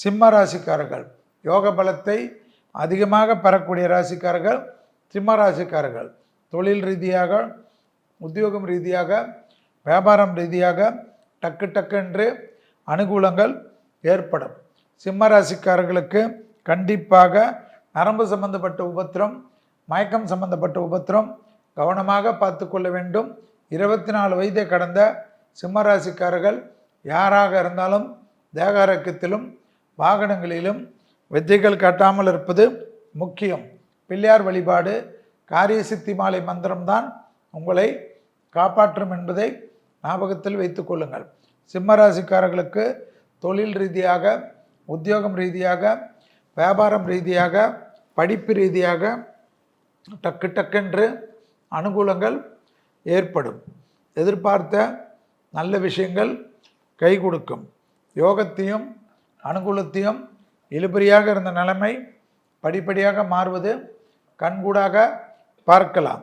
சிம்ம ராசிக்காரர்கள் யோக பலத்தை அதிகமாக பெறக்கூடிய ராசிக்காரர்கள் சிம்ம ராசிக்காரர்கள். தொழில் ரீதியாக, உத்தியோகம் ரீதியாக, வியாபாரம் ரீதியாக டக்கு டக்குன்று அனுகூலங்கள் ஏற்படும். சிம்ம ராசிக்காரர்களுக்கு கண்டிப்பாக நரம்பு சம்பந்தப்பட்ட உபத்திரம், மயக்கம் சம்பந்தப்பட்ட உபத்திரம் கவனமாக பார்த்து கொள்ள வேண்டும். 24 வயதை கடந்த சிம்ம ராசிக்காரர்கள் யாராக இருந்தாலும் தேக ஆரோக்கியத்திலும் வாகனங்களிலும் வித்தைகள் காட்டாமல் இருப்பது முக்கியம். பிள்ளையார் வழிபாடு, காரிய சித்தி மாலை மந்திரம்தான் உங்களை காப்பாற்றும் என்பதை ஞாபகத்தில் வைத்துக் கொள்ளுங்கள். சிம்ம ராசிக்காரர்களுக்கு தொழில் ரீதியாக, உத்தியோகம் ரீதியாக, வியாபாரம் ரீதியாக, படிப்பு ரீதியாக டக்கு டக்கென்று அனுகூலங்கள் ஏற்படும். எதிர்பார்த்த நல்ல விஷயங்கள் கை கொடுக்கும். யோகத்தையும் அனுகூலத்தையும் இழுபறியாக இருந்த நிலைமை படிப்படியாக மாறுவது கண்கூடாக பார்க்கலாம்.